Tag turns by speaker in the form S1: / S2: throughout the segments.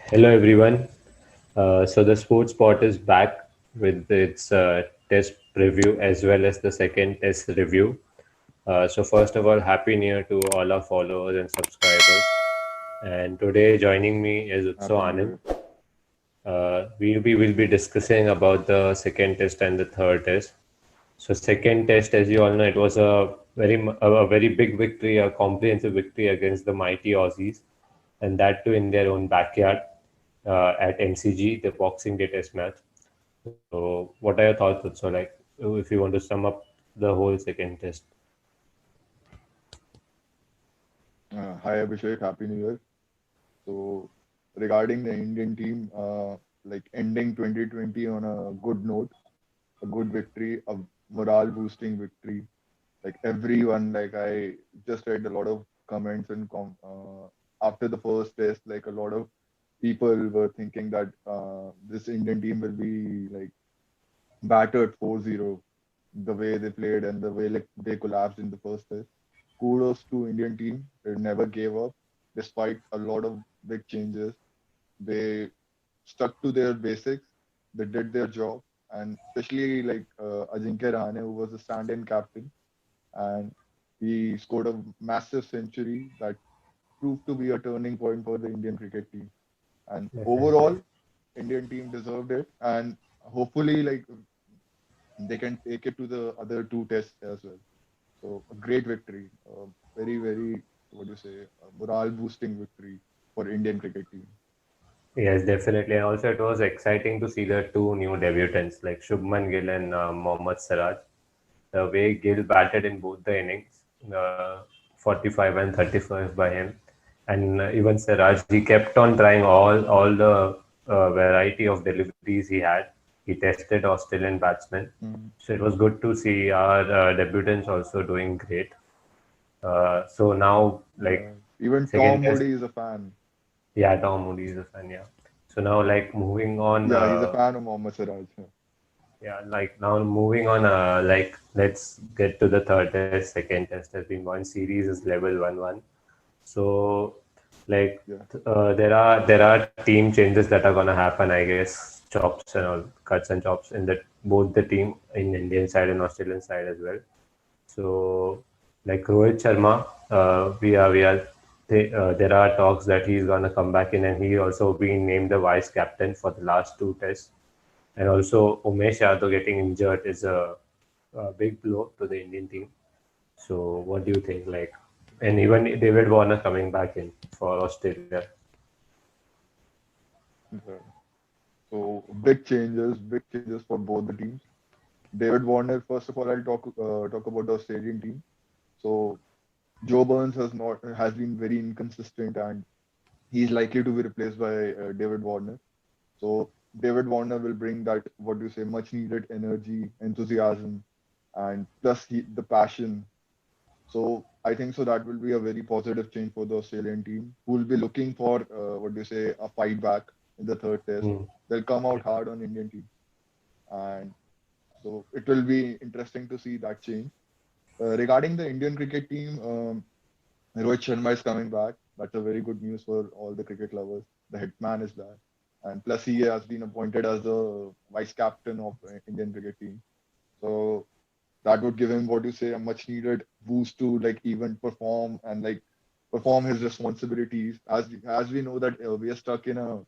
S1: Hello everyone. So the sports spot is back with its test review as well as the second test review. So first of all, happy new year to all our followers and subscribers. And today joining me is Utso
S2: Happy New
S1: Anand.
S2: Year.
S1: We will be discussing about the second test and the third test. So second test, as you all know, it was a very big victory, a comprehensive victory against the mighty Aussies, and that too in their own backyard at MCG, the Boxing Day Test match. So, what are your thoughts? So, like, if you want to sum up the whole second test.
S2: Hi Abhishek, Happy New Year. So, regarding the Indian team, like ending 2020 on a good note, a good victory, a morale boosting victory. Like everyone, like I just read a lot of comments and after the first test, like a lot of people were thinking that this Indian team will be like battered 4-0 the way they played and the way like they collapsed in the first test. Kudos to Indian team. They never gave up despite a lot of big changes. They stuck to their basics. They did their job, and especially like Ajinkya Rahane, who was the stand-in captain, and he scored a massive century that proved to be a turning point for the Indian cricket team. And
S1: Definitely.
S2: overall, Indian team deserved it, and hopefully, like they can take it to the other two tests as well. So a great victory, very very what do you say, morale boosting victory for Indian cricket team.
S1: Yes, definitely. And also, it was exciting to see the two new debutants like Shubman Gill and Mohammad Siraj. The way Gill batted in both the innings, 45 and 35 by him, and even Siraj, he kept on trying all the variety of deliveries he had. He tested Australian batsmen,
S2: Mm.
S1: so it was good to see our debutants also doing great. So now, like
S2: Yeah, even
S1: second
S2: Tom
S1: test,
S2: Moody is a fan.
S1: yeah, Tom Moody is a fan, yeah. So now, like moving on.
S2: Yeah, he's a fan of Mohammad Siraj. Yeah.
S1: Yeah, like now moving on, like let's get to the third test. Second test has been one series is level 1-1. So, like
S2: Yeah.
S1: there are team changes that are gonna happen. I guess chops and all cuts and chops in the both the team in Indian side and Australian side as well. So, like Rohit Sharma, there are talks that he's gonna come back in, and he also being named the vice captain for the last two tests. And also Umesh Yadav getting injured is a big blow to the Indian team. So what do you think? Like, and even David Warner coming back in for Australia.
S2: Yeah. So big changes for both the teams. David Warner, first of all, I'll talk about the Australian team. So Joe Burns has been very inconsistent, and he's likely to be replaced by David Warner. So David Warner will bring that, what do you say, much needed energy, enthusiasm, and plus the passion. So I think so that will be a very positive change for the Australian team, who will be looking for, what do you say, a fight back in the third test.
S1: Hmm.
S2: They'll come out hard on Indian team, and so it will be interesting to see that change. Regarding the Indian cricket team, Rohit Sharma is coming back. That's a very good news for all the cricket lovers. The hitman is back, and plus he has been appointed as the vice captain of Indian cricket team. So that would give him, what you say, a much needed boost to like even perform and like perform his responsibilities. As we know that we are stuck in a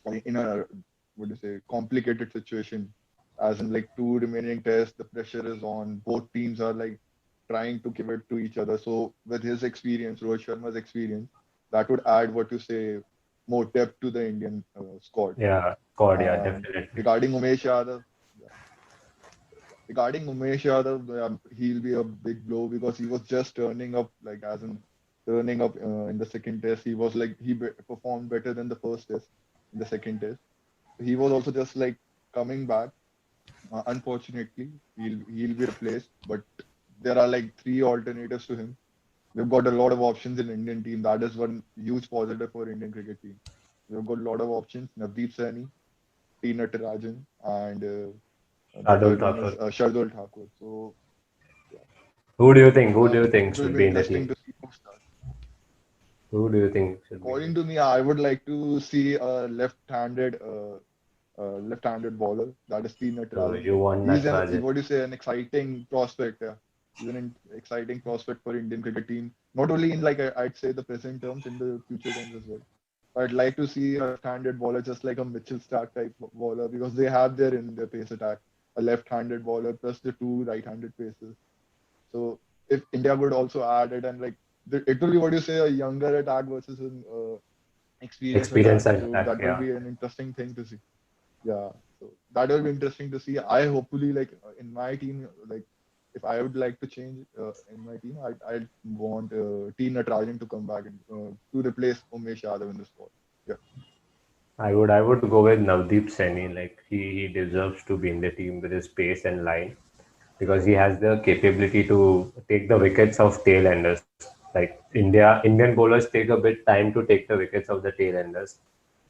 S2: what do you say, complicated situation, as in like two remaining tests, the pressure is on, both teams are like trying to give it to each other. So with his experience, Rohit Sharma's experience, that would add, what you say, more depth to the Indian squad.
S1: Yeah, God, yeah,
S2: And
S1: definitely.
S2: regarding Umesh Yadav, regarding Umesh Yadav, he'll be a big blow because he was just turning up, like as in turning up in the second test. He was like performed better than the first test in the second test. He was also just like coming back. Unfortunately, he'll be replaced, but there are like three alternatives to him. We've got a lot of options in Indian team. That is one huge positive for Indian cricket team. We've got a lot of options. Navdeep Saini, T. Natarajan, and the
S1: Shardul
S2: third one is
S1: Thakur.
S2: Shardul Thakur. So yeah,
S1: Who do you think? Who do you
S2: it
S1: think
S2: will
S1: should
S2: be
S1: be in the
S2: interesting
S1: team?
S2: to see who starts.
S1: Who do you think should be
S2: According
S1: it?
S2: to me, I would like to see a left-handed bowler. That is T
S1: So
S2: Natarajan.
S1: you want
S2: He's an
S1: Natarajan?
S2: what do you say, an exciting prospect. Yeah. He's an exciting prospect for Indian cricket team. Not only in like I'd say the present terms, in the future terms as well. I'd like to see a left-handed bowler just like a Mitchell Stark type bowler because they have there in their pace attack a left-handed bowler plus the two right-handed pacers. So if India would also add it and like it will be what you say a younger attack versus an experienced
S1: Experience
S2: attack.
S1: and
S2: So
S1: attack,
S2: that will
S1: yeah.
S2: be an interesting thing to see. Yeah. So that will be interesting to see. I hopefully like in my team like if I would like to change in my team, I'd want T Natarajan to come back and to replace Umesh Yadav in the squad. Yeah.
S1: I would go with Navdeep Saini. Like he deserves to be in the team with his pace and line because he has the capability to take the wickets of tail enders. Like Indian bowlers take a bit time to take the wickets of the tail enders.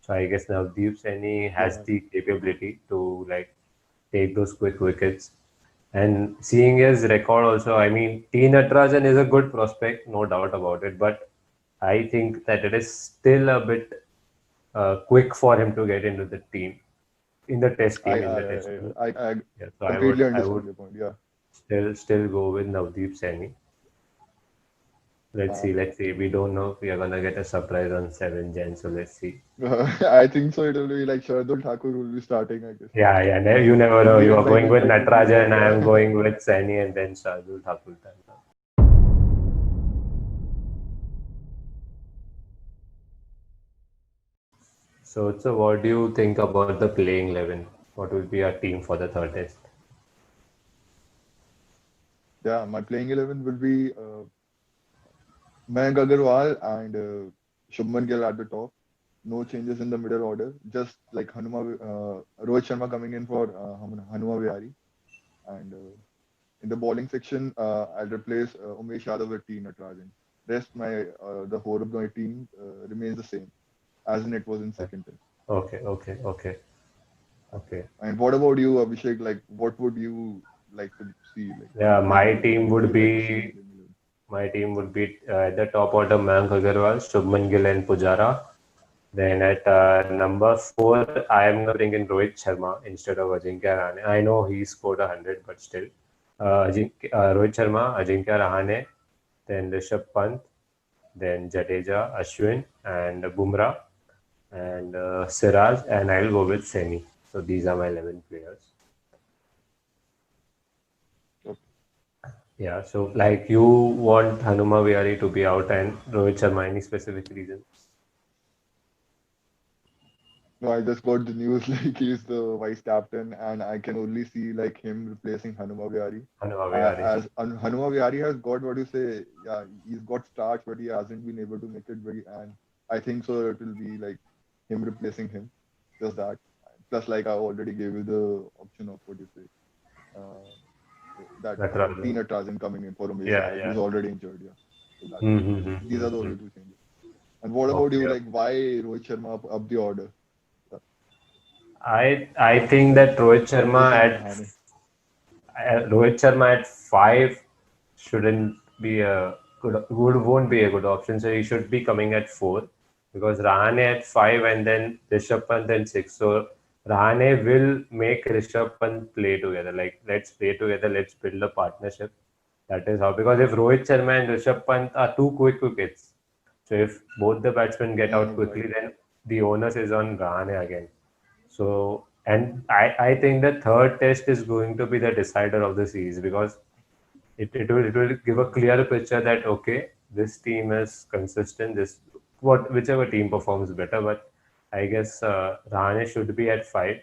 S1: So I guess Navdeep Saini has
S2: Yeah.
S1: the capability to like take those quick wickets. And seeing his record also, I mean, T Natarajan is a good prospect, no doubt about it. But I think that it is still a bit quick for him to get into the team, in the test team.
S2: I
S1: Yeah, so
S2: completely
S1: I would
S2: understand your point. Yeah.
S1: still go with Navdeep Saini.
S2: Uh,
S1: Let's see. We don't know if we are gonna get a surprise on 7 Jan, so let's see.
S2: I think so. It will be like Shardul Thakur will be starting, I guess.
S1: Yeah. You never know.
S2: Maybe
S1: You are
S2: like
S1: going with
S2: like
S1: Natarajan, I am
S2: yeah.
S1: going with Saini, and then Shardul Thakur. So what do you think about the playing 11? What will be our team for the third test?
S2: Yeah, my playing 11 will be Mayank Agarwal and Shubman Gill at the top. No changes in the middle order. Just like Rohit Sharma coming in for Hanuma Vihari. And in the bowling section, I'll replace Umesh Yadav with T Natarajan. Rest the whole of my team remains the same as in it was in second test.
S1: Okay.
S2: And what about you, Abhishek? Like, what would you like to see like in
S1: Yeah,
S2: the playing 11? Who would you like to see in the playing 11?
S1: my team would be at the top order Mayank Agarwal, Shubman Gill, and Pujara. Then at number 4, I am gonna bring in Rohit Sharma instead of Ajinkya Rahane. I know he scored 100, but still, Rohit Sharma, Ajinkya Rahane, then Rishabh Pant, then Jadeja, Ashwin, and Bumrah, and Siraj, and I'll go with Semi. So these are my 11 players.
S2: Okay.
S1: Yeah, so like you want Hanuma Vihari to be out and Rohit Sharma, any specific reason?
S2: No, I just got the news like he's the vice captain, and I can only see like him replacing Hanuma Vihari.
S1: Hanuma Vihari.
S2: Hanuma Vihari has got what you say, yeah, he's got starts, but he hasn't been able to make it very. And I think so. It will be like him replacing him, just that. Plus, like I already gave you the option of what you say, that
S1: Natarajan.
S2: Tina Trajan coming in for Umesh
S1: Yeah,
S2: Yadav,
S1: yeah.
S2: who's already injured. Yeah, so that these are the
S1: Mm-hmm.
S2: only two changes. And what about you?
S1: Okay.
S2: Like, why Rohit Sharma up the order?
S1: I think that
S2: Replacing Rahane.
S1: Rohit Sharma at 5 shouldn't be a won't be a good option. So he should be coming at 4 because Rahane at 5 and then Rishabh Pant at 6. So Rahane will make Rishabh Pant play together. Like let's play together. Let's build a partnership. That is how, because if Rohit Sharma and Rishabh Pant are two quick wickets, so if both the batsmen get out quickly,
S2: Right.
S1: then the onus is on Rahane again. So, and I think the third test is going to be the decider of the series because it will give a clear picture that okay, this team is consistent. Whichever team performs better, but I guess Rahane should be at 5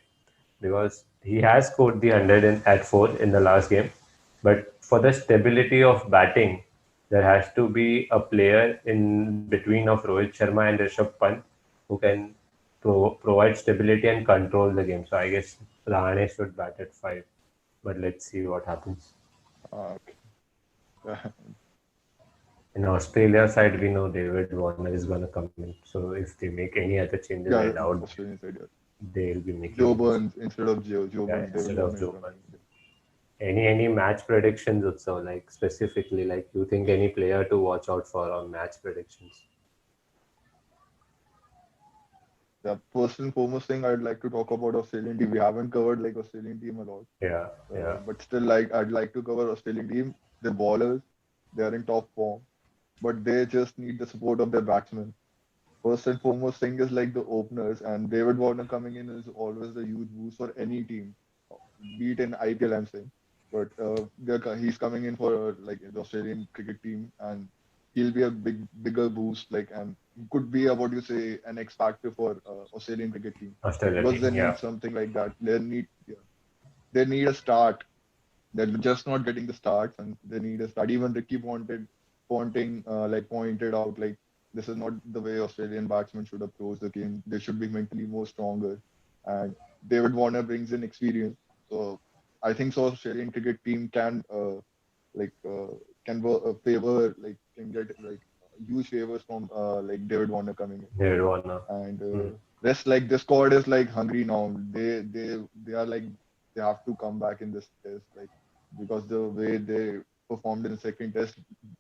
S1: because he has scored the 100 at 4 in the last game. But for the stability of batting, there has to be a player in between of Rohit Sharma and Rishabh Pant who can provide stability and control the game. So I guess Rahane should bat at 5. But let's see what happens.
S2: Okay.
S1: In Australia side, we know David Warner is going to come in. So if they make any other changes, I
S2: Yeah,
S1: doubt
S2: Australian side, yeah.
S1: they'll be making
S2: Joe
S1: any
S2: Burns instead of Joe
S1: yeah,
S2: Burns, David
S1: instead of
S2: Warner is
S1: Joe
S2: coming
S1: Burns.
S2: in.
S1: Any match predictions also, like specifically, like you think any player to watch out for on match predictions?
S2: The first and foremost thing I'd like to talk about Australian team. We haven't covered like Australian team a lot,
S1: Yeah, yeah,
S2: but still, like I'd like to cover Australian team. The bowlers, they are in top form, but they just need the support of their batsmen. First and foremost thing is like the openers, and David Warner coming in is always a huge boost for any team, be it in IPL, I'm saying. But he's coming in for like the Australian cricket team, and he'll be a bigger boost. Like, and he could be a, what you say, an X factor for Australian cricket team,
S1: Australia
S2: because they
S1: team.
S2: need
S1: Yeah,
S2: something like that. They need a start. They're just not getting the starts, and they need a start. Even Ricky pointed out like this is not the way Australian batsmen should approach the game. They should be mentally more stronger. And David Warner brings in experience, so I think so. Australian cricket team like favor like can get like huge favors from like David Warner coming in.
S1: David Warner.
S2: And
S1: Hmm.
S2: rest like the squad is like hungry now. They are like they have to come back in this test, like because the way they performed in the second test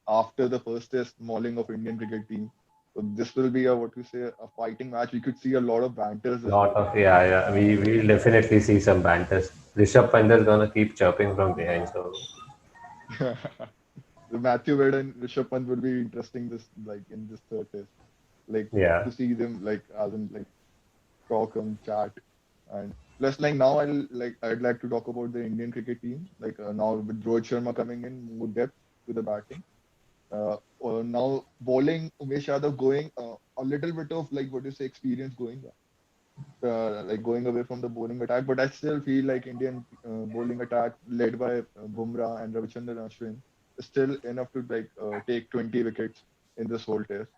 S2: after the first test mauling of Indian cricket team. So this will be a what we say a fighting match. We could see a lot of banters as
S1: Lot
S2: well.
S1: of yeah. We will definitely see some banters. Rishabh Pant is gonna keep chirping from behind. So
S2: The Matthew Wade and Rishabh Pant will be interesting this like in this third test. Like
S1: yeah,
S2: to see them like as in like talk and chat. And plus, like now, I'd like to talk about the Indian cricket team. Like now with Rohit Sharma coming in, more depth to the batting. Now bowling, Umesh Yadav going a little bit of like what you say experience going like going away from the bowling attack. But I still feel like Indian bowling attack led by Bumrah and Ravichandran Ashwin is still enough to like take 20 wickets in this whole test.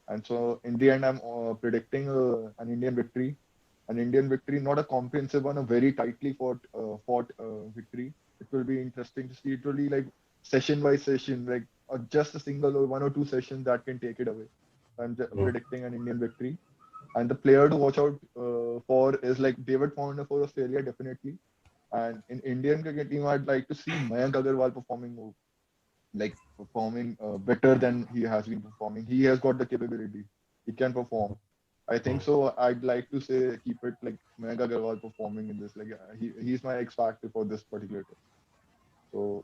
S2: And so in the end, I'm predicting an Indian victory, not a comprehensive one, a very tightly fought victory. It will be interesting to see. It will be like session by session, like just a single or one or two sessions that can take it away.
S1: mm,
S2: Predicting an Indian victory. And the player to watch out for is like David Fowler for Australia, definitely. And in Indian cricket team, I'd like to see Mayank Agarwal performing more, like performing better than he has been performing. He has got the capability. He can perform. I think
S1: mm.
S2: so. I'd like to say keep it like Mayank Agarwal performing in this. Like he's my X factor for this particular test. So,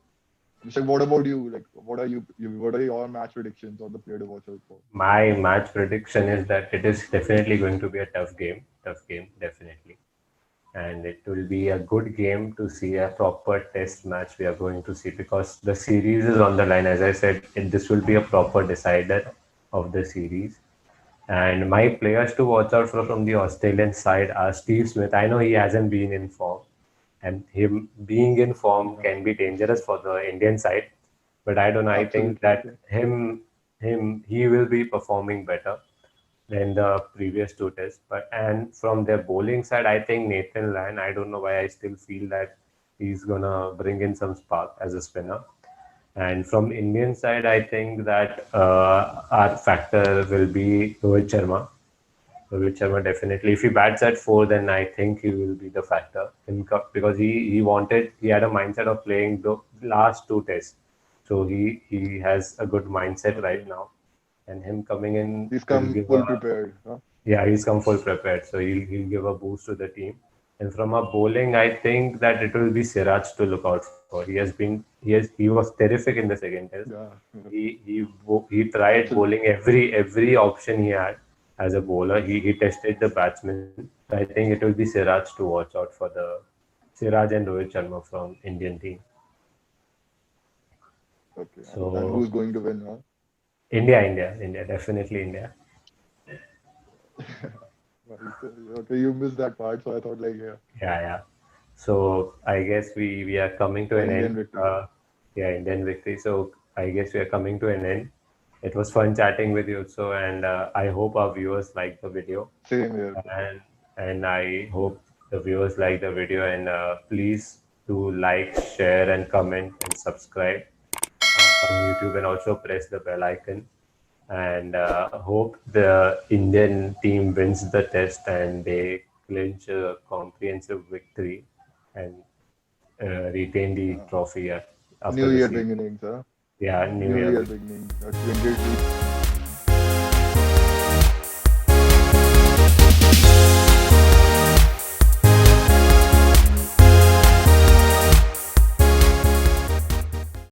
S2: Abhishek, what about you? Like, what are your match predictions or the player to watch out for?
S1: My match prediction is that it is definitely going to be a tough game. Tough game, definitely. And it will be a good game to see a proper test match we are going to see because the series is on the line. As I said, this will be a proper decider of the series. And my players to watch out for from the Australian side are Steve Smith. I know he hasn't been in form, and him being in form
S2: Yeah,
S1: can be dangerous for the Indian side. But I don't know. I think
S2: absolutely.
S1: that he will be performing better than the previous two tests. But and from their bowling side, I think Nathan Lyon. I don't know why I still feel that he's gonna bring in some spark as a spinner. And from Indian side, I think that our factor will be Rohit Sharma. Rohit Sharma definitely. If he bats at four, then I think he will be the factor in cup because he had a mindset of playing the last two tests, so he has a good mindset right now, and him coming in
S2: He's
S1: will
S2: come
S1: give
S2: full
S1: a
S2: prepared. Huh?
S1: yeah, he's come full prepared, so he'll give a boost to the team. And from a bowling, I think that it will be Siraj to look out for. He was terrific in the second test.
S2: Yeah,
S1: He tried
S2: absolutely.
S1: bowling every option he had as a bowler. He tested the batsmen. So I think it will be Siraj to watch out for the Siraj and Rohit Sharma from Indian team.
S2: Okay. And
S1: So
S2: who's going to win? Huh?
S1: India, definitely India.
S2: Right. Okay, you missed that part, so I thought like yeah,
S1: Yeah. So I guess we are coming to
S2: the
S1: an
S2: Indian
S1: end.
S2: victory.
S1: Yeah, Indian victory. So I guess we are coming to an end. It was fun chatting with you. So and I hope our viewers like the video,
S2: Same here.
S1: and I hope the viewers like the video. And please do like, share, and comment and subscribe on YouTube, and also press the bell icon. And hope the Indian team wins the test and they clinch a comprehensive victory and retain the
S2: Uh,
S1: trophy after
S2: New
S1: the
S2: Year
S1: season.
S2: beginnings, huh?
S1: Yeah, New
S2: New
S1: Year.
S2: Year beginnings. 22